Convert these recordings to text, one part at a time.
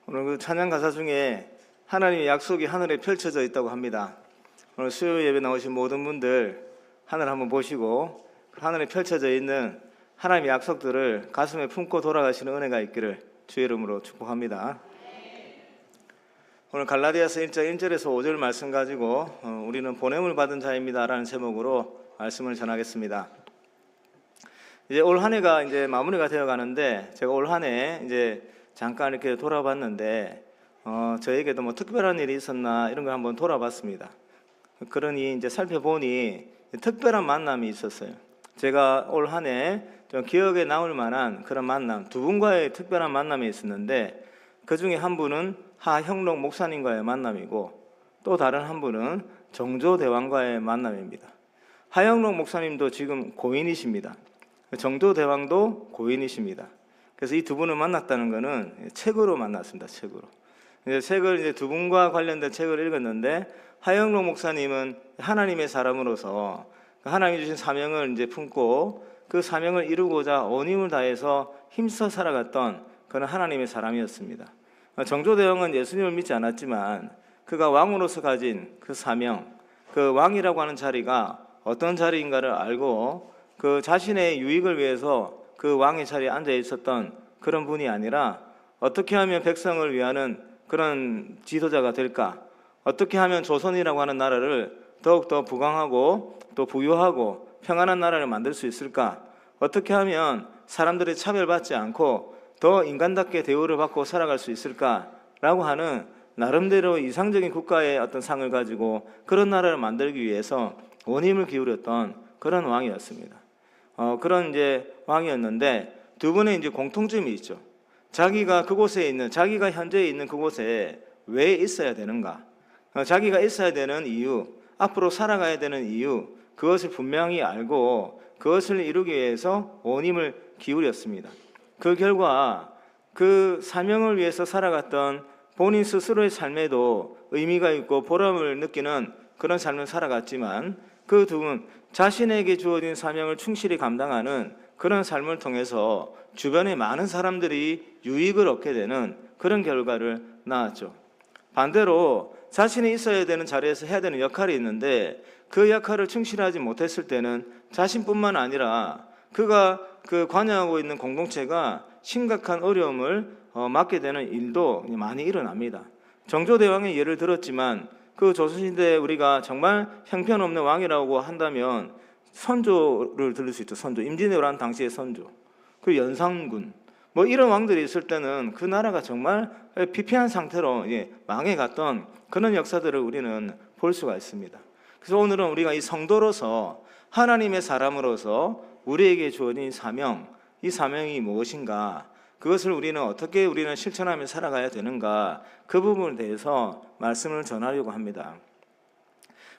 오늘 그 찬양 가사 중에 하나님의 약속이 하늘에 펼쳐져 있다고 합니다. 오늘 수요 예배 나오신 모든 분들 하늘 한번 보시고 하늘에 펼쳐져 있는 하나님의 약속들을 가슴에 품고 돌아가시는 은혜가 있기를 주의 이름으로 축복합니다. 오늘 갈라디아서 1장 1절에서 5절 말씀 가지고 우리는 보냄을 받은 자입니다 라는 제목으로 말씀을 전하겠습니다. 이제 올 한 해가 이제 마무리가 되어 가는데, 제가 올 한 해 이제 잠깐 이렇게 돌아봤는데 저에게도 뭐 특별한 일이 있었나 이런 걸 한번 돌아봤습니다. 그러니 이제 살펴보니 특별한 만남이 있었어요. 제가 올 한 해 좀 기억에 남을 만한 그런 만남, 두 분과의 특별한 만남이 있었는데, 그 중에 한 분은 하형록 목사님과의 만남이고 또 다른 한 분은 정조대왕과의 만남입니다. 하형록 목사님도 지금 고인이십니다. 정조대왕도 고인이십니다. 그래서 이 두 분을 만났다는 것은 책으로 만났습니다. 책으로. 책을 이제 두 분과 관련된 책을 읽었는데, 하영록 목사님은 하나님의 사람으로서 하나님이 주신 사명을 이제 품고 그 사명을 이루고자 온 힘을 다해서 힘써 살아갔던 그런 하나님의 사람이었습니다. 정조대왕은 예수님을 믿지 않았지만 그가 왕으로서 가진 그 사명, 그 왕이라고 하는 자리가 어떤 자리인가를 알고 그 자신의 유익을 위해서 그 왕의 자리에 앉아 있었던 그런 분이 아니라, 어떻게 하면 백성을 위하는 그런 지도자가 될까, 어떻게 하면 조선이라고 하는 나라를 더욱더 부강하고 또 부유하고 평안한 나라를 만들 수 있을까, 어떻게 하면 사람들이 차별받지 않고 더 인간답게 대우를 받고 살아갈 수 있을까라고 하는 나름대로 이상적인 국가의 어떤 상을 가지고 그런 나라를 만들기 위해서 온 힘을 기울였던 그런 왕이었습니다. 그런 이제 왕이었는데, 두 분의 이제 공통점이 있죠. 자기가 그곳에 있는, 자기가 현재 있는 그곳에 왜 있어야 되는가, 자기가 있어야 되는 이유, 앞으로 살아가야 되는 이유, 그것을 분명히 알고 그것을 이루기 위해서 온 힘을 기울였습니다. 그 결과 그 사명을 위해서 살아갔던 본인 스스로의 삶에도 의미가 있고 보람을 느끼는 그런 삶을 살아갔지만, 그 두 분 자신에게 주어진 사명을 충실히 감당하는 그런 삶을 통해서 주변의 많은 사람들이 유익을 얻게 되는 그런 결과를 낳았죠. 반대로 자신이 있어야 되는 자리에서 해야 되는 역할이 있는데 그 역할을 충실하지 못했을 때는 자신뿐만 아니라 그가 그 관여하고 있는 공동체가 심각한 어려움을 맞게 되는 일도 많이 일어납니다. 정조대왕의 예를 들었지만, 그 조선시대에 우리가 정말 형편없는 왕이라고 한다면 선조를 들을 수 있죠. 선조, 임진왜란 당시의 선조, 그 연산군, 뭐 이런 왕들이 있을 때는 그 나라가 정말 피폐한 상태로 망해갔던 그런 역사들을 우리는 볼 수가 있습니다. 그래서 오늘은 우리가 이 성도로서, 하나님의 사람으로서 우리에게 주어진 사명, 이 사명이 무엇인가, 그것을 우리는 실천하며 살아가야 되는가, 그 부분에 대해서 말씀을 전하려고 합니다.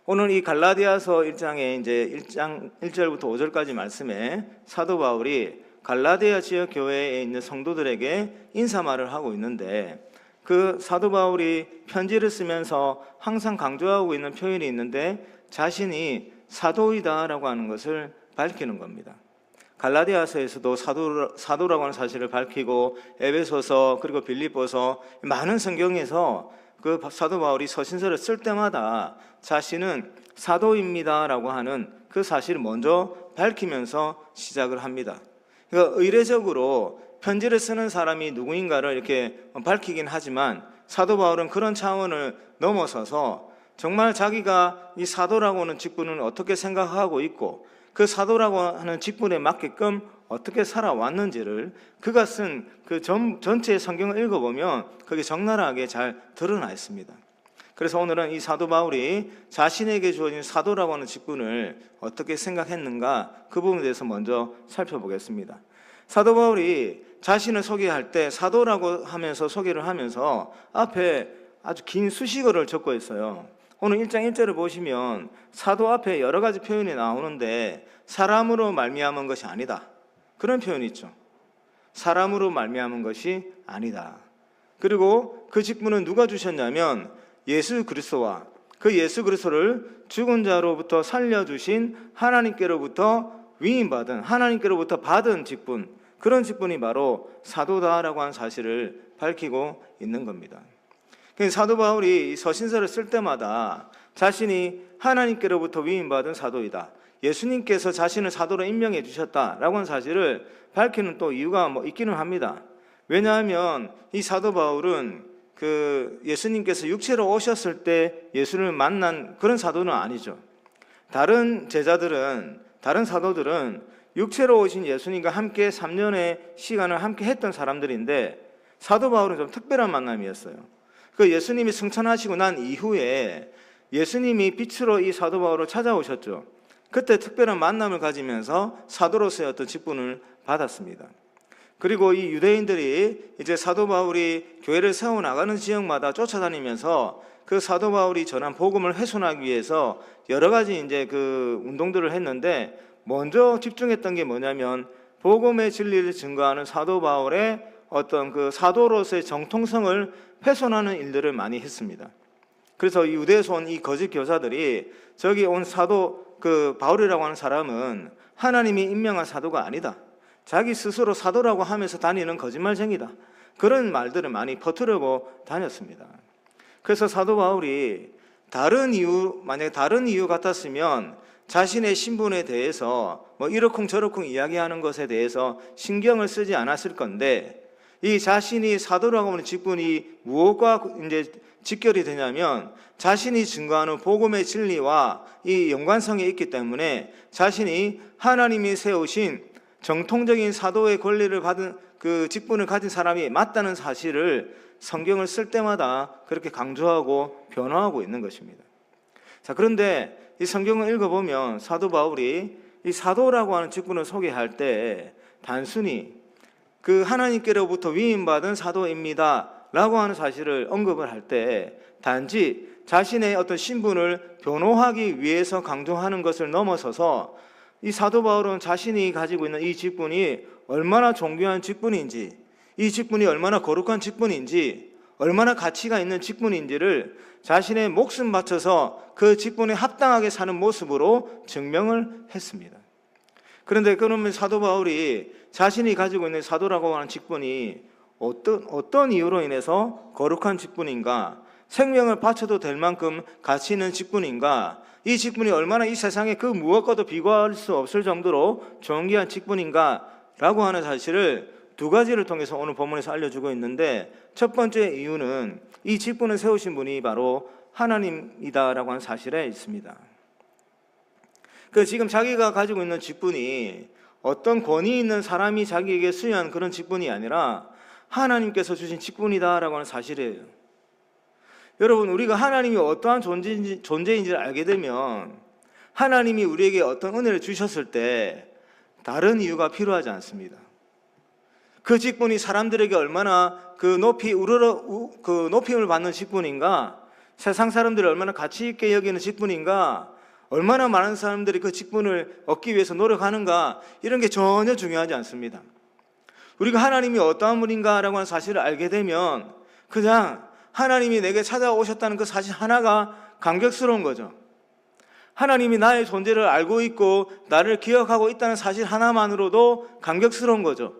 오늘 이 갈라디아서 1장에 이제 1장 1절부터 5절까지 말씀에 사도 바울이 갈라디아 지역 교회에 있는 성도들에게 인사말을 하고 있는데, 그 사도 바울이 편지를 쓰면서 항상 강조하고 있는 표현이 있는데, 자신이 사도이다라고 하는 것을 밝히는 겁니다. 갈라디아서에서도 사도라고 하는 사실을 밝히고, 에베소서 그리고 빌립보서 많은 성경에서 그 사도 바울이 서신서를 쓸 때마다 자신은 사도입니다라고 하는 그 사실을 먼저 밝히면서 시작을 합니다. 그러니까 의례적으로 편지를 쓰는 사람이 누구인가를 이렇게 밝히긴 하지만, 사도 바울은 그런 차원을 넘어서서 정말 자기가 이 사도라고 하는 직분을 어떻게 생각하고 있고 그 사도라고 하는 직분에 맞게끔 어떻게 살아왔는지를 그가 쓴 그 전체의 성경을 읽어보면 그게 적나라하게 잘 드러나 있습니다. 그래서 오늘은 이 사도 바울이 자신에게 주어진 사도라고 하는 직분을 어떻게 생각했는가, 그 부분에 대해서 먼저 살펴보겠습니다. 사도 바울이 자신을 소개할 때 사도라고 하면서 소개를 하면서 앞에 아주 긴 수식어를 적고 있어요. 오늘 1장 1절을 보시면 사도 앞에 여러 가지 표현이 나오는데, 사람으로 말미암은 것이 아니다, 그런 표현이 있죠. 사람으로 말미암은 것이 아니다. 그리고 그 직분은 누가 주셨냐면 예수 그리스도와 그 예수 그리스도를 죽은 자로부터 살려주신 하나님께로부터 위임받은, 하나님께로부터 받은 직분, 그런 직분이 바로 사도다라고 하는 사실을 밝히고 있는 겁니다. 사도 바울이 서신서를 쓸 때마다 자신이 하나님께로부터 위임받은 사도이다, 예수님께서 자신을 사도로 임명해 주셨다라고 하는 사실을 밝히는 또 이유가 있기는 합니다. 왜냐하면 이 사도 바울은 예수님께서 육체로 오셨을 때 예수를 만난 그런 사도는 아니죠. 다른 제자들은, 다른 사도들은 육체로 오신 예수님과 함께 3년의 시간을 함께 했던 사람들인데, 사도 바울은 좀 특별한 만남이었어요. 그 예수님이 승천하시고 난 이후에 예수님이 빛으로 이 사도 바울을 찾아오셨죠. 그때 특별한 만남을 가지면서 사도로서의 어떤 직분을 받았습니다. 그리고 이 유대인들이 이제 사도 바울이 교회를 세워나가는 지역마다 쫓아다니면서 그 사도 바울이 전한 복음을 훼손하기 위해서 여러 가지 이제 운동들을 했는데, 먼저 집중했던 게 뭐냐면 복음의 진리를 증거하는 사도 바울의 어떤 사도로서의 정통성을 훼손하는 일들을 많이 했습니다. 그래서 이 유대에서 온 이 거짓 교사들이 저기 온 사도 바울이라고 하는 사람은 하나님이 임명한 사도가 아니다, 자기 스스로 사도라고 하면서 다니는 거짓말쟁이다, 그런 말들을 많이 퍼뜨리고 다녔습니다. 그래서 사도 바울이 만약에 다른 이유 같았으면 자신의 신분에 대해서 이러쿵저러쿵 이야기하는 것에 대해서 신경을 쓰지 않았을 건데, 이 자신이 사도라고 하는 직분이 무엇과 이제 직결이 되냐면 자신이 증거하는 복음의 진리와 이 연관성이 있기 때문에 자신이 하나님이 세우신 정통적인 사도의 권리를 받은 그 직분을 가진 사람이 맞다는 사실을 성경을 쓸 때마다 그렇게 강조하고 변화하고 있는 것입니다. 자, 그런데 이 성경을 읽어보면 사도 바울이 이 사도라고 하는 직분을 소개할 때 단순히 하나님께로부터 위임받은 사도입니다 라고 하는 사실을 언급을 할 때 단지 자신의 어떤 신분을 변호하기 위해서 강조하는 것을 넘어서서 이 사도 바울은 자신이 가지고 있는 이 직분이 얼마나 존귀한 직분인지, 이 직분이 얼마나 거룩한 직분인지, 얼마나 가치가 있는 직분인지를 자신의 목숨 바쳐서 그 직분에 합당하게 사는 모습으로 증명을 했습니다. 그런데 그러면 사도 바울이 자신이 가지고 있는 사도라고 하는 직분이 어떤 이유로 인해서 거룩한 직분인가, 생명을 바쳐도 될 만큼 가치 있는 직분인가, 이 직분이 얼마나 이 세상에 그 무엇과도 비교할 수 없을 정도로 존귀한 직분인가 라고 하는 사실을 두 가지를 통해서 오늘 본문에서 알려주고 있는데, 첫 번째 이유는 이 직분을 세우신 분이 바로 하나님이다라고 하는 사실에 있습니다. 지금 자기가 가지고 있는 직분이 어떤 권위 있는 사람이 자기에게 수여한 그런 직분이 아니라 하나님께서 주신 직분이다라고 하는 사실이에요. 여러분, 우리가 하나님이 어떠한 존재인지를 알게 되면 하나님이 우리에게 어떤 은혜를 주셨을 때 다른 이유가 필요하지 않습니다. 그 직분이 사람들에게 얼마나 높임을 받는 직분인가, 세상 사람들이 얼마나 가치 있게 여기는 직분인가, 얼마나 많은 사람들이 그 직분을 얻기 위해서 노력하는가, 이런 게 전혀 중요하지 않습니다. 우리가 하나님이 어떠한 분인가라고 하는 사실을 알게 되면 그냥 하나님이 내게 찾아오셨다는 그 사실 하나가 감격스러운 거죠. 하나님이 나의 존재를 알고 있고 나를 기억하고 있다는 사실 하나만으로도 감격스러운 거죠.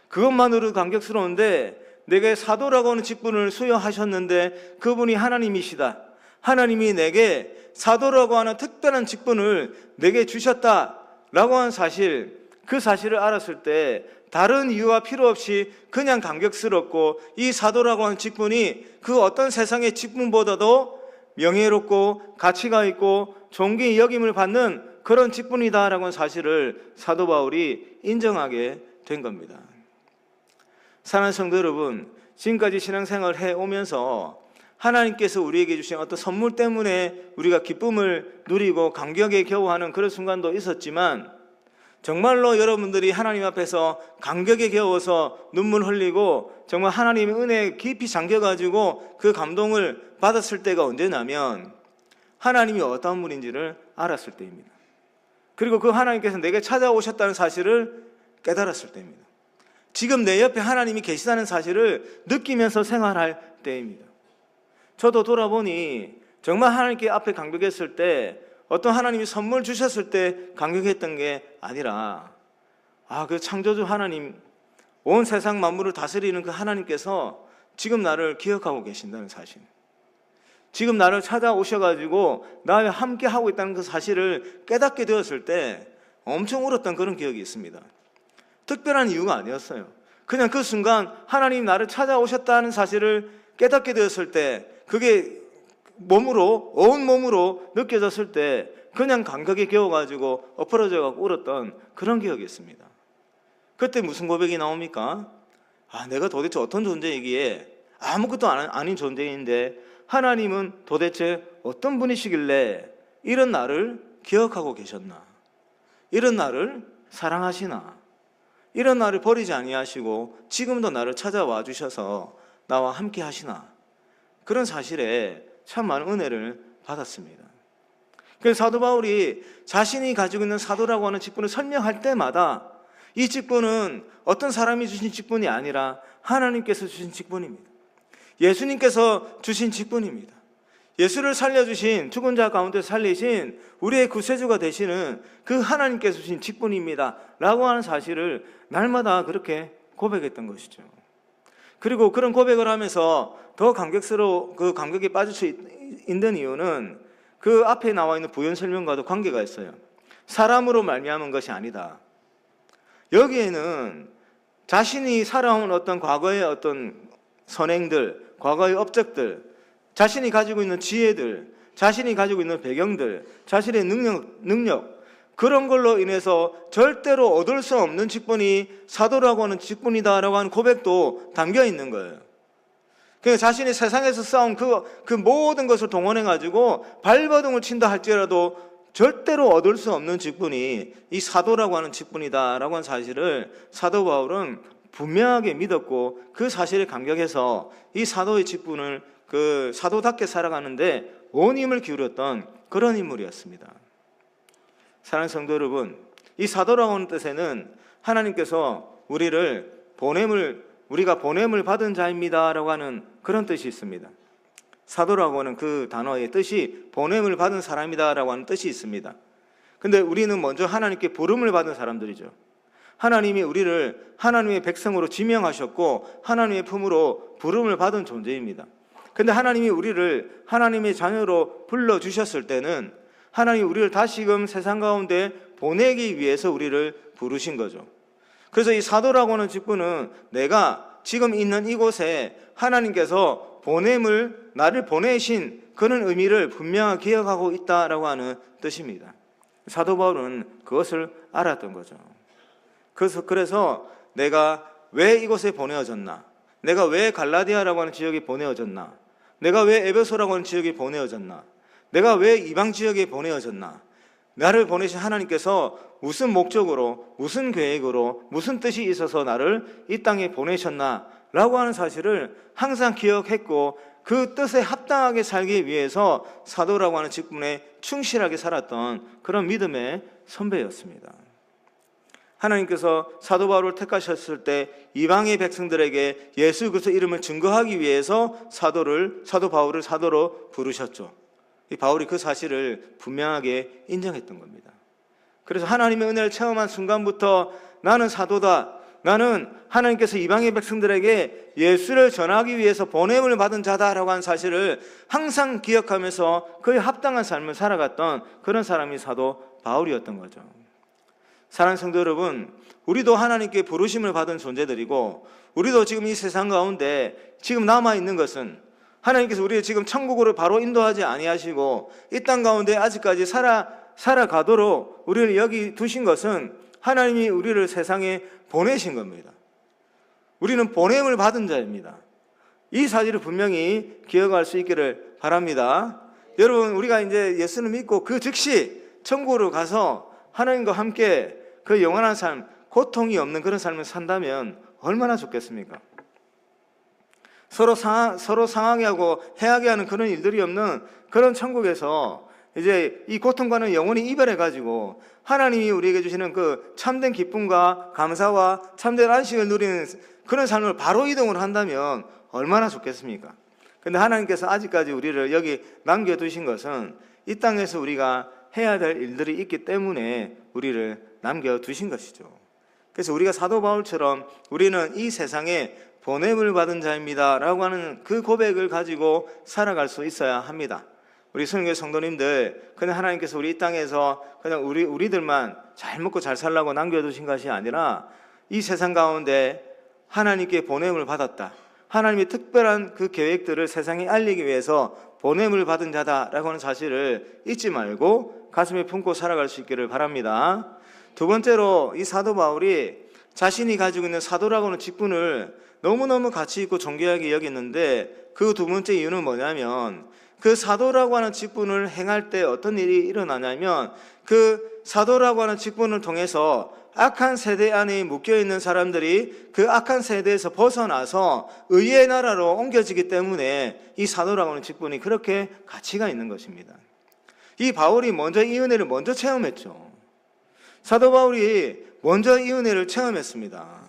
그것만으로도 감격스러운데, 내게 사도라고 하는 직분을 수여하셨는데 그분이 하나님이시다, 하나님이 내게 사도라고 하는 특별한 직분을 내게 주셨다라고 하는 사실, 그 사실을 알았을 때 다른 이유와 필요 없이 그냥 감격스럽고, 이 사도라고 하는 직분이 그 어떤 세상의 직분보다도 명예롭고 가치가 있고 존귀 여김을 받는 그런 직분이다라고 하는 사실을 사도 바울이 인정하게 된 겁니다. 사랑하는 성도 여러분, 지금까지 신앙생활을 해오면서 하나님께서 우리에게 주신 어떤 선물 때문에 우리가 기쁨을 누리고 감격에 겨워하는 그런 순간도 있었지만, 정말로 여러분들이 하나님 앞에서 감격에 겨워서 눈물 흘리고 정말 하나님의 은혜에 깊이 잠겨가지고 그 감동을 받았을 때가 언제냐면 하나님이 어떤 분인지를 알았을 때입니다. 그리고 그 하나님께서 내게 찾아오셨다는 사실을 깨달았을 때입니다. 지금 내 옆에 하나님이 계시다는 사실을 느끼면서 생활할 때입니다. 저도 돌아보니 정말 하나님께 앞에 감격했을 때, 어떤 하나님이 선물 주셨을 때 감격했던 게 아니라, 그 창조주 하나님, 온 세상 만물을 다스리는 그 하나님께서 지금 나를 기억하고 계신다는 사실, 지금 나를 찾아오셔가지고 나와 함께 하고 있다는 그 사실을 깨닫게 되었을 때 엄청 울었던 그런 기억이 있습니다. 특별한 이유가 아니었어요. 그냥 그 순간 하나님 나를 찾아오셨다는 사실을 깨닫게 되었을 때, 그게 몸으로, 온 몸으로 느껴졌을 때 그냥 감격에 겨워가지고 엎어져가지고 울었던 그런 기억이 있습니다. 그때 무슨 고백이 나옵니까? 내가 도대체 어떤 존재이기에, 아무것도 아닌 존재인데 하나님은 도대체 어떤 분이시길래 이런 나를 기억하고 계셨나? 이런 나를 사랑하시나? 이런 나를 버리지 아니하시고 지금도 나를 찾아와 주셔서 나와 함께 하시나? 그런 사실에 참 많은 은혜를 받았습니다. 그래서 사도 바울이 자신이 가지고 있는 사도라고 하는 직분을 설명할 때마다 이 직분은 어떤 사람이 주신 직분이 아니라 하나님께서 주신 직분입니다. 예수님께서 주신 직분입니다. 예수를 살려주신, 죽은 자 가운데 살리신 우리의 구세주가 되시는 그 하나님께서 주신 직분입니다 라고 하는 사실을 날마다 그렇게 고백했던 것이죠. 그리고 그런 고백을 하면서 더 그 감격에 빠질 수 있는 이유는 그 앞에 나와 있는 부연 설명과도 관계가 있어요. 사람으로 말미암은 것이 아니다. 여기에는 자신이 살아온 어떤 과거의 어떤 선행들, 과거의 업적들, 자신이 가지고 있는 지혜들, 자신이 가지고 있는 배경들, 자신의 능력, 그런 걸로 인해서 절대로 얻을 수 없는 직분이 사도라고 하는 직분이다라고 하는 고백도 담겨 있는 거예요. 그러니까 자신이 세상에서 쌓은 그 모든 것을 동원해가지고 발버둥을 친다 할지라도 절대로 얻을 수 없는 직분이 이 사도라고 하는 직분이다라고 하는 사실을 사도 바울은 분명하게 믿었고, 그 사실에 감격해서 이 사도의 직분을 그 사도답게 살아가는데 온 힘을 기울였던 그런 인물이었습니다. 사랑하는 성도 여러분, 이 사도라고 하는 뜻에는 하나님께서 우리가 보냄을 받은 자입니다라고 하는 그런 뜻이 있습니다. 사도라고 하는 그 단어의 뜻이 보냄을 받은 사람이다라고 하는 뜻이 있습니다. 근데 우리는 먼저 하나님께 부름을 받은 사람들이죠. 하나님이 우리를 하나님의 백성으로 지명하셨고 하나님의 품으로 부름을 받은 존재입니다. 근데 하나님이 우리를 하나님의 자녀로 불러주셨을 때는 하나님이 우리를 다시금 세상 가운데 보내기 위해서 우리를 부르신 거죠. 그래서 이 사도라고 하는 직분은 내가 지금 있는 이곳에 하나님께서 나를 보내신 그런 의미를 분명하게 기억하고 있다라고 하는 뜻입니다. 사도 바울은 그것을 알았던 거죠. 그래서 내가 왜 이곳에 보내어졌나? 내가 왜 갈라디아라고 하는 지역에 보내어졌나? 내가 왜 에베소라고 하는 지역에 보내어졌나? 내가 왜 이방 지역에 보내어졌나? 나를 보내신 하나님께서 무슨 목적으로, 무슨 계획으로, 무슨 뜻이 있어서 나를 이 땅에 보내셨나? 라고 하는 사실을 항상 기억했고, 그 뜻에 합당하게 살기 위해서 사도라고 하는 직분에 충실하게 살았던 그런 믿음의 선배였습니다. 하나님께서 사도 바울을 택하셨을 때 이방의 백성들에게 예수 그리스도 이름을 증거하기 위해서 사도 바울을 사도로 부르셨죠. 이 바울이 그 사실을 분명하게 인정했던 겁니다. 그래서 하나님의 은혜를 체험한 순간부터 나는 사도다, 나는 하나님께서 이방의 백성들에게 예수를 전하기 위해서 보냄을 받은 자다라고 하는 사실을 항상 기억하면서 그에 합당한 삶을 살아갔던 그런 사람이 사도 바울이었던 거죠. 사랑하는 성도 여러분, 우리도 하나님께 부르심을 받은 존재들이고, 우리도 지금 이 세상 가운데 지금 남아있는 것은 하나님께서 우리를 지금 천국으로 바로 인도하지 아니하시고 이 땅 가운데 아직까지 살아가도록 우리를 여기 두신 것은 하나님이 우리를 세상에 보내신 겁니다. 우리는 보냄을 받은 자입니다. 이 사실을 분명히 기억할 수 있기를 바랍니다. 여러분, 우리가 이제 예수를 믿고 그 즉시 천국으로 가서 하나님과 함께 그 영원한 삶, 고통이 없는 그런 삶을 산다면 얼마나 좋겠습니까? 서로 상하게 하고 해하게 하는 그런 일들이 없는 그런 천국에서 이제 이 고통과는 영원히 이별해가지고 하나님이 우리에게 주시는 그 참된 기쁨과 감사와 참된 안식을 누리는 그런 삶을 바로 이동을 한다면 얼마나 좋겠습니까? 근데 하나님께서 아직까지 우리를 여기 남겨두신 것은 이 땅에서 우리가 해야 될 일들이 있기 때문에 우리를 남겨두신 것이죠. 그래서 우리가 사도 바울처럼 우리는 이 세상에 보냄을 받은 자입니다 라고 하는 그 고백을 가지고 살아갈 수 있어야 합니다. 우리 선교회 성도님들, 그냥 하나님께서 우리 이 땅에서 그냥 우리들만 잘 먹고 잘 살라고 남겨두신 것이 아니라 이 세상 가운데 하나님께 보냄을 받았다, 하나님의 특별한 그 계획들을 세상에 알리기 위해서 보냄을 받은 자다라고 하는 사실을 잊지 말고 가슴에 품고 살아갈 수 있기를 바랍니다. 두 번째로, 이 사도 바울이 자신이 가지고 있는 사도라고 하는 직분을 너무너무 가치 있고 존귀하게 여겼는데, 그 두 번째 이유는 뭐냐면, 그 사도라고 하는 직분을 행할 때 어떤 일이 일어나냐면, 그 사도라고 하는 직분을 통해서 악한 세대 안에 묶여있는 사람들이 그 악한 세대에서 벗어나서 의의 나라로 옮겨지기 때문에 이 사도라고 하는 직분이 그렇게 가치가 있는 것입니다. 이 바울이 먼저 이 은혜를 먼저 체험했죠. 사도 바울이 먼저 이 은혜를 체험했습니다.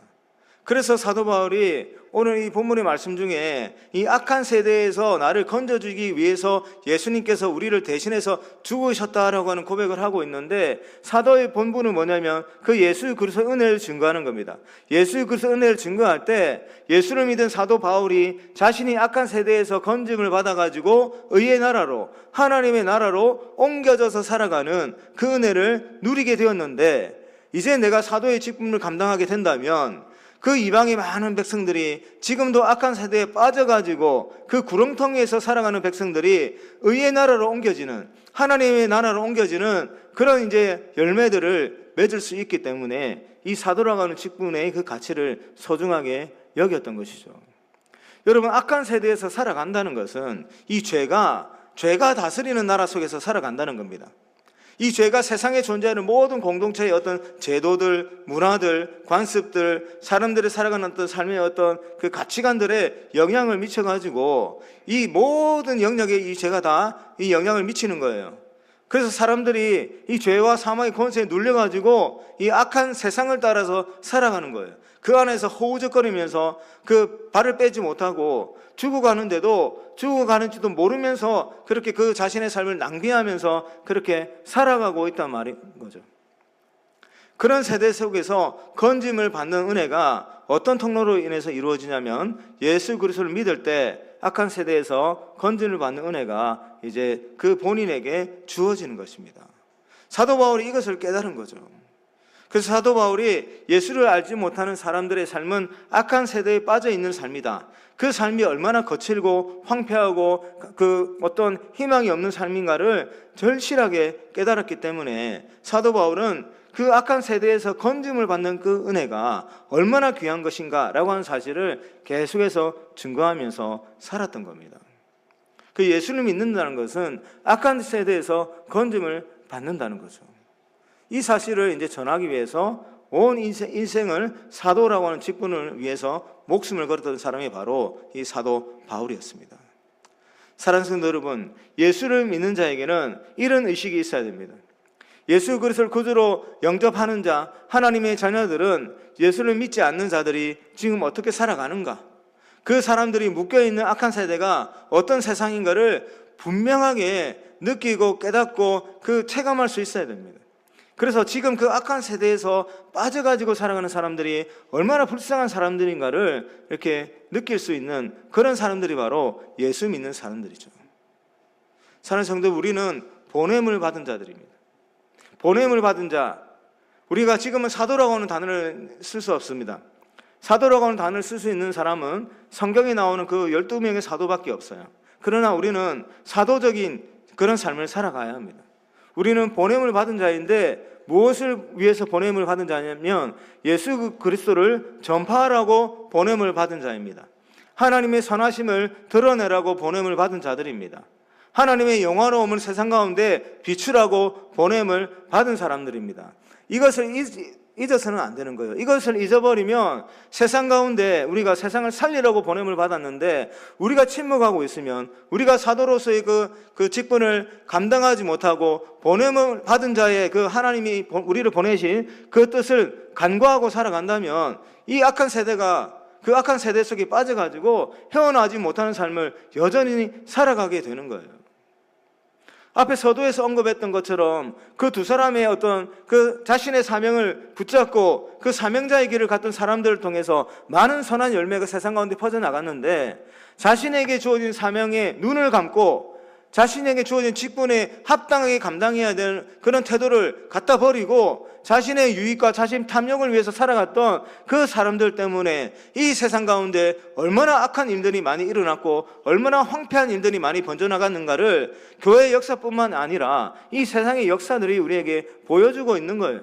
그래서 사도 바울이 오늘 이 본문의 말씀 중에 이 악한 세대에서 나를 건져주기 위해서 예수님께서 우리를 대신해서 죽으셨다라고 하는 고백을 하고 있는데, 사도의 본분은 뭐냐면 그 예수 그리스도의 은혜를 증거하는 겁니다. 예수 그리스도의 은혜를 증거할 때 예수를 믿은 사도 바울이 자신이 악한 세대에서 건짐을 받아가지고 의의 나라로, 하나님의 나라로 옮겨져서 살아가는 그 은혜를 누리게 되었는데, 이제 내가 사도의 직분을 감당하게 된다면 그 이방의 많은 백성들이 지금도 악한 세대에 빠져가지고 그 구렁텅이에서 살아가는 백성들이 의의 나라로 옮겨지는, 하나님의 나라로 옮겨지는 그런 이제 열매들을 맺을 수 있기 때문에 이 사도라고 하는 직분의 그 가치를 소중하게 여겼던 것이죠. 여러분, 악한 세대에서 살아간다는 것은 이 죄가 다스리는 나라 속에서 살아간다는 겁니다. 이 죄가 세상에 존재하는 모든 공동체의 어떤 제도들, 문화들, 관습들, 사람들이 살아가는 어떤 삶의 어떤 그 가치관들에 영향을 미쳐가지고 이 모든 영역에 이 죄가 다 이 영향을 미치는 거예요. 그래서 사람들이 이 죄와 사망의 권세에 눌려가지고 이 악한 세상을 따라서 살아가는 거예요. 그 안에서 허우적거리면서 그 발을 빼지 못하고 죽어가는데도 죽어가는지도 모르면서 그렇게 그 자신의 삶을 낭비하면서 그렇게 살아가고 있단 말인 거죠. 그런 세대 속에서 건짐을 받는 은혜가 어떤 통로로 인해서 이루어지냐면, 예수 그리스도를 믿을 때 악한 세대에서 건짐을 받는 은혜가 이제 그 본인에게 주어지는 것입니다. 사도 바울이 이것을 깨달은 거죠. 그래서 사도 바울이 예수를 알지 못하는 사람들의 삶은 악한 세대에 빠져 있는 삶이다, 그 삶이 얼마나 거칠고 황폐하고 그 어떤 희망이 없는 삶인가를 절실하게 깨달았기 때문에 사도 바울은 그 악한 세대에서 건짐을 받는 그 은혜가 얼마나 귀한 것인가라고 하는 사실을 계속해서 증거하면서 살았던 겁니다. 그 예수를 믿는다는 것은 악한 세대에서 건짐을 받는다는 거죠. 이 사실을 이제 전하기 위해서 온 인생을 사도라고 하는 직분을 위해서 목숨을 걸었던 사람이 바로 이 사도 바울이었습니다. 사랑하는 성도 여러분, 예수를 믿는 자에게는 이런 의식이 있어야 됩니다. 예수 그리스도를 구주로 영접하는 자, 하나님의 자녀들은 예수를 믿지 않는 자들이 지금 어떻게 살아가는가, 그 사람들이 묶여있는 악한 세대가 어떤 세상인가를 분명하게 느끼고 깨닫고 그 체감할 수 있어야 됩니다. 그래서 지금 그 악한 세대에서 빠져가지고 살아가는 사람들이 얼마나 불쌍한 사람들인가를 이렇게 느낄 수 있는 그런 사람들이 바로 예수 믿는 사람들이죠. 사랑하는 성도, 우리는 보냄을 받은 자들입니다. 보냄을 받은 자, 우리가 지금은 사도라고 하는 단어를 쓸 수 없습니다. 사도라고 하는 단어를 쓸 수 있는 사람은 성경에 나오는 그 12명의 사도밖에 없어요. 그러나 우리는 사도적인 그런 삶을 살아가야 합니다. 우리는 보냄을 받은 자인데 무엇을 위해서 보냄을 받은 자냐면 예수 그리스도를 전파하라고 보냄을 받은 자입니다. 하나님의 선하심을 드러내라고 보냄을 받은 자들입니다. 하나님의 영화로움을 세상 가운데 비추라고 보냄을 받은 사람들입니다. 이것을 잊어서는 안 되는 거예요. 이것을 잊어버리면 세상 가운데 우리가 세상을 살리라고 보냄을 받았는데 우리가 침묵하고 있으면, 우리가 사도로서의 그 직분을 감당하지 못하고 보냄을 받은 자의 그 하나님이 우리를 보내신 그 뜻을 간과하고 살아간다면 이 악한 세대가 그 악한 세대 속에 빠져가지고 헤어나지 못하는 삶을 여전히 살아가게 되는 거예요. 앞에 서두에서 언급했던 것처럼 그 두 사람의 어떤 그 자신의 사명을 붙잡고 그 사명자의 길을 갔던 사람들을 통해서 많은 선한 열매가 세상 가운데 퍼져나갔는데, 자신에게 주어진 사명에 눈을 감고 자신에게 주어진 직분에 합당하게 감당해야 되는 그런 태도를 갖다 버리고 자신의 유익과 자신 탐욕을 위해서 살아갔던 그 사람들 때문에 이 세상 가운데 얼마나 악한 일들이 많이 일어났고 얼마나 황폐한 일들이 많이 번져나갔는가를 교회의 역사뿐만 아니라 이 세상의 역사들이 우리에게 보여주고 있는 거예요.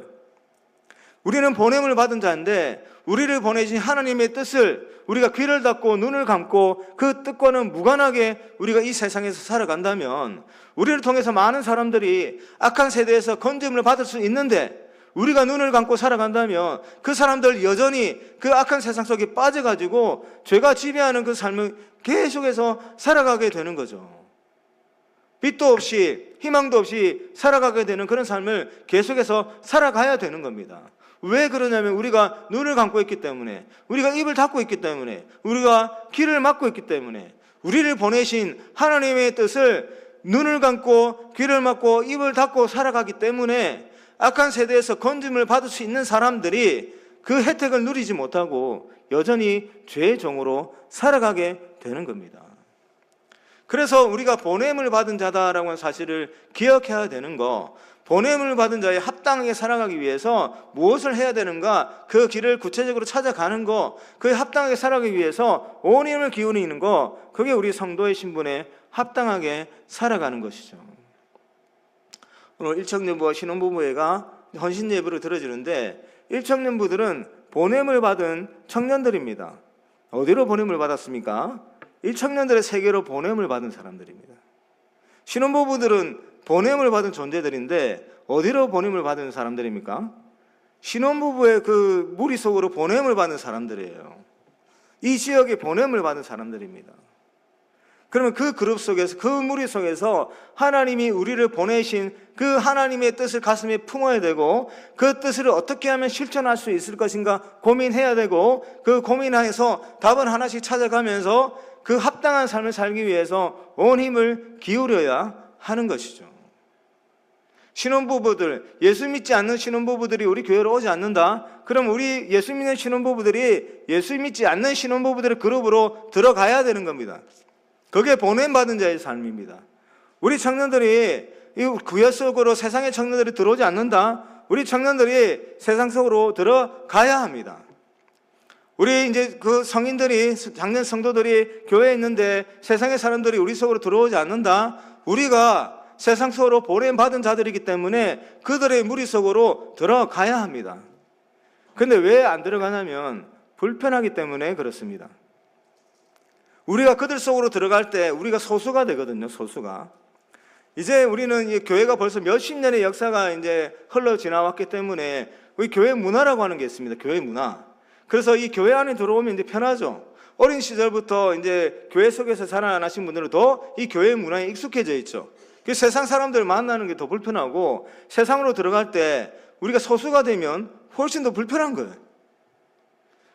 우리는 보냄을 받은 자인데 우리를 보내신 하나님의 뜻을 우리가 귀를 닫고 눈을 감고 그 뜻과는 무관하게 우리가 이 세상에서 살아간다면, 우리를 통해서 많은 사람들이 악한 세대에서 건짐을 받을 수 있는데 우리가 눈을 감고 살아간다면 그 사람들 여전히 그 악한 세상 속에 빠져가지고 죄가 지배하는 그 삶을 계속해서 살아가게 되는 거죠. 빛도 없이 희망도 없이 살아가게 되는 그런 삶을 계속해서 살아가야 되는 겁니다. 왜 그러냐면 우리가 눈을 감고 있기 때문에, 우리가 입을 닫고 있기 때문에, 우리가 귀를 막고 있기 때문에, 우리를 보내신 하나님의 뜻을 눈을 감고 귀를 막고 입을 닫고 살아가기 때문에 악한 세대에서 건짐을 받을 수 있는 사람들이 그 혜택을 누리지 못하고 여전히 죄의 종으로 살아가게 되는 겁니다. 그래서 우리가 보냄을 받은 자다라고 하는 사실을 기억해야 되는 거, 보냄을 받은 자에 합당하게 살아가기 위해서 무엇을 해야 되는가, 그 길을 구체적으로 찾아가는 거, 그에 합당하게 살아가기 위해서 온 힘을 기울이는 거, 그게 우리 성도의 신분에 합당하게 살아가는 것이죠. 오늘 일청년부와 신혼부부회가 헌신예배를 드려지는데, 일청년부들은 보냄을 받은 청년들입니다. 어디로 보냄을 받았습니까? 일청년들의 세계로 보냄을 받은 사람들입니다. 신혼부부들은 보냄을 받은 존재들인데 어디로 보냄을 받은 사람들입니까? 신혼부부의 그 무리 속으로 보냄을 받는 사람들이에요. 이 지역에 보냄을 받은 사람들입니다. 그러면 그 그룹 속에서, 그 무리 속에서 하나님이 우리를 보내신 그 하나님의 뜻을 가슴에 품어야 되고, 그 뜻을 어떻게 하면 실천할 수 있을 것인가 고민해야 되고, 그 고민해서 답을 하나씩 찾아가면서 그 합당한 삶을 살기 위해서 온 힘을 기울여야 하는 것이죠. 신혼부부들, 예수 믿지 않는 신혼부부들이 우리 교회로 오지 않는다? 그럼 우리 예수 믿는 신혼부부들이 예수 믿지 않는 신혼부부들의 그룹으로 들어가야 되는 겁니다. 그게 보냄받은 자의 삶입니다. 우리 청년들이 이 구약 속으로 세상의 청년들이 들어오지 않는다? 우리 청년들이 세상 속으로 들어가야 합니다. 우리 이제 그 성인들이, 작년 성도들이 교회에 있는데 세상의 사람들이 우리 속으로 들어오지 않는다? 우리가 세상 속으로 보냄받은 자들이기 때문에 그들의 무리 속으로 들어가야 합니다. 그런데 왜 안 들어가냐면 불편하기 때문에 그렇습니다. 우리가 그들 속으로 들어갈 때 우리가 소수가 되거든요. 소수가. 이제 우리는 이 교회가 벌써 몇십 년의 역사가 이제 흘러 지나왔기 때문에 우리 교회 문화라고 하는 게 있습니다. 교회 문화. 그래서 이 교회 안에 들어오면 이제 편하죠. 어린 시절부터 이제 교회 속에서 자라나신 분들은 더 이 교회 문화에 익숙해져 있죠. 세상 사람들 만나는 게 더 불편하고, 세상으로 들어갈 때 우리가 소수가 되면 훨씬 더 불편한 거예요.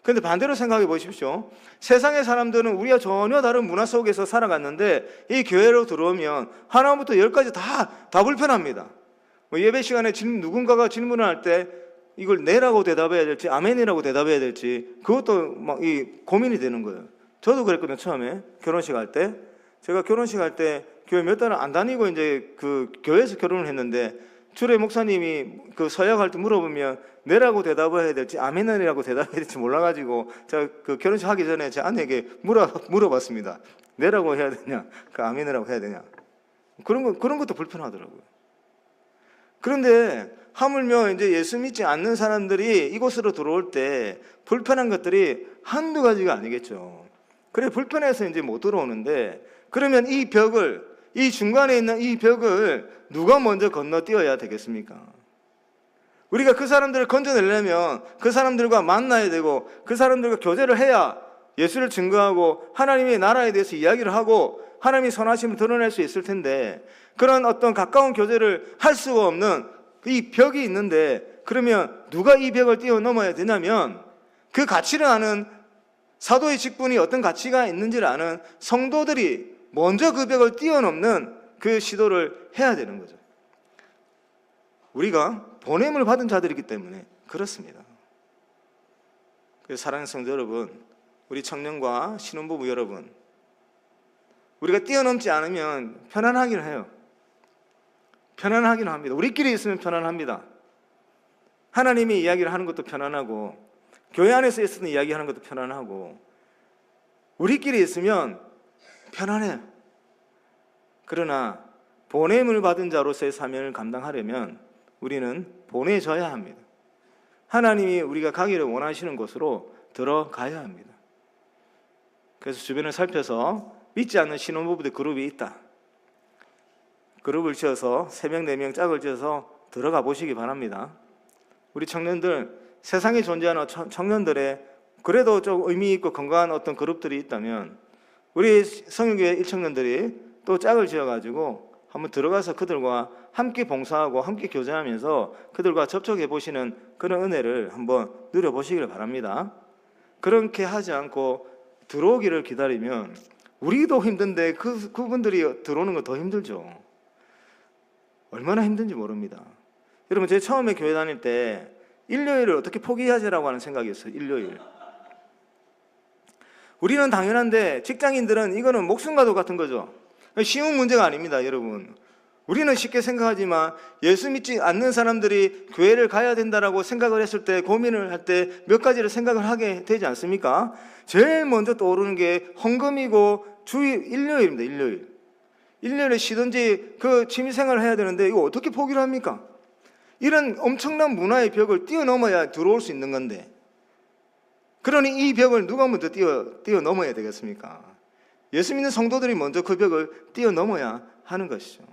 그런데 반대로 생각해 보십시오. 세상의 사람들은 우리와 전혀 다른 문화 속에서 살아갔는데 이 교회로 들어오면 하나부터 열까지 다 불편합니다. 예배 시간에 누군가가 질문을 할 때 이걸 네라고 대답해야 될지 아멘이라고 대답해야 될지 그것도 막 이 고민이 되는 거예요. 저도 그랬거든요. 처음에 결혼식 할 때, 제가 결혼식 할 때 교회 몇 달을 안 다니고 이제 그 교회에서 결혼을 했는데 주례 목사님이 그 서약할 때 물어보면 네라고 대답을 해야 될지 아멘이라고 대답해야 될지 몰라가지고 제가 그 결혼식 하기 전에 제 아내에게 물어봤습니다. 네라고 해야 되냐, 그 아멘이라고 해야 되냐. 그런 것도 불편하더라고요. 그런데 하물며 이제 예수 믿지 않는 사람들이 이곳으로 들어올 때 불편한 것들이 한두 가지가 아니겠죠. 그래 불편해서 이제 못 들어오는데, 그러면 이 벽을, 이 중간에 있는 이 벽을 누가 먼저 건너뛰어야 되겠습니까? 우리가 그 사람들을 건져내려면 그 사람들과 만나야 되고 그 사람들과 교제를 해야 예수를 증거하고 하나님의 나라에 대해서 이야기를 하고 하나님의 선하심을 드러낼 수 있을 텐데, 그런 어떤 가까운 교제를 할 수가 없는 이 벽이 있는데, 그러면 누가 이 벽을 뛰어넘어야 되냐면 그 가치를 아는, 사도의 직분이 어떤 가치가 있는지를 아는 성도들이 먼저 그 벽을 뛰어넘는 그 시도를 해야 되는 거죠. 우리가 보냄을 받은 자들이기 때문에 그렇습니다. 그래서 사랑하는 성도 여러분, 우리 청년과 신혼부부 여러분, 우리가 뛰어넘지 않으면 편안하긴 해요. 편안하긴 합니다. 우리끼리 있으면 편안합니다. 하나님이 이야기를 하는 것도 편안하고, 교회 안에서 있는 이야기하는 것도 편안하고, 우리끼리 있으면 편안해요. 그러나 보냄을 받은 자로서의 사명을 감당하려면 우리는 보내져야 합니다. 하나님이 우리가 가기를 원하시는 곳으로 들어가야 합니다. 그래서 주변을 살펴서 믿지 않는 신혼부부들 그룹이 있다. 그룹을 지어서 3명, 4명 짝을 지어서 들어가 보시기 바랍니다. 우리 청년들, 세상에 존재하는 청년들의 그래도 좀 의미 있고 건강한 어떤 그룹들이 있다면 우리 성인교회 일청년들이 또 짝을 지어가지고 한번 들어가서 그들과 함께 봉사하고 함께 교제하면서 그들과 접촉해 보시는 그런 은혜를 한번 누려보시길 바랍니다. 그렇게 하지 않고 들어오기를 기다리면 우리도 힘든데 그분들이 들어오는 거 더 힘들죠. 얼마나 힘든지 모릅니다. 여러분, 제가 처음에 교회 다닐 때 일요일을 어떻게 포기하지라고 하는 생각이 있어요. 일요일. 우리는 당연한데 직장인들은 이거는 목숨과도 같은 거죠. 쉬운 문제가 아닙니다, 여러분. 우리는 쉽게 생각하지만 예수 믿지 않는 사람들이 교회를 가야 된다라고 생각을 했을 때, 고민을 할 때 몇 가지를 생각을 하게 되지 않습니까? 제일 먼저 떠오르는 게 헌금이고 일요일입니다. 일요일에 쉬든지 그 취미생활을 해야 되는데 이거 어떻게 포기를 합니까? 이런 엄청난 문화의 벽을 뛰어넘어야 들어올 수 있는 건데, 그러니 이 벽을 누가 먼저 뛰어넘어야 되겠습니까? 예수 믿는 성도들이 먼저 그 벽을 뛰어넘어야 하는 것이죠.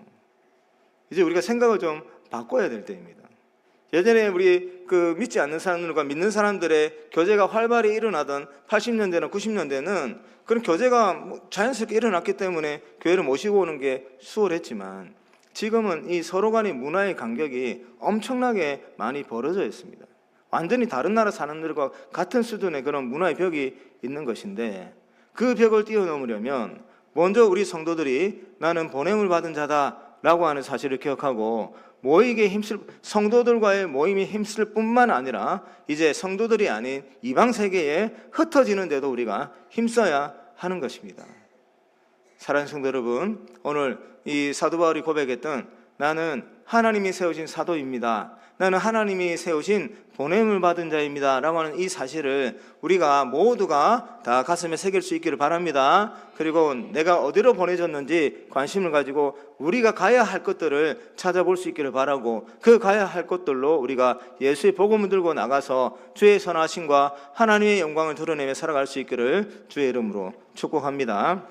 이제 우리가 생각을 좀 바꿔야 될 때입니다. 예전에 우리 믿지 않는 사람들과 믿는 사람들의 교제가 활발히 일어나던 80년대나 90년대는 그런 교제가 자연스럽게 일어났기 때문에 교회를 모시고 오는 게 수월했지만, 지금은 이 서로 간의 문화의 간격이 엄청나게 많이 벌어져 있습니다. 완전히 다른 나라 사람들과 같은 수준의 그런 문화의 벽이 있는 것인데, 그 벽을 뛰어넘으려면 먼저 우리 성도들이 나는 보냄을 받은 자다라고 하는 사실을 기억하고, 성도들과의 모임이 힘쓸 뿐만 아니라 이제 성도들이 아닌 이방 세계에 흩어지는 데도 우리가 힘써야 하는 것입니다. 사랑하는 성도 여러분, 오늘 이 사도 바울이 고백했던 나는 하나님이 세우신 사도입니다, 나는 하나님이 세우신 보냄을 받은 자입니다 라고 하는 이 사실을 우리가 모두가 다 가슴에 새길 수 있기를 바랍니다. 그리고 내가 어디로 보내졌는지 관심을 가지고 우리가 가야 할 것들을 찾아볼 수 있기를 바라고, 그 가야 할 것들로 우리가 예수의 복음을 들고 나가서 주의 선하심과 하나님의 영광을 드러내며 살아갈 수 있기를 주의 이름으로 축복합니다.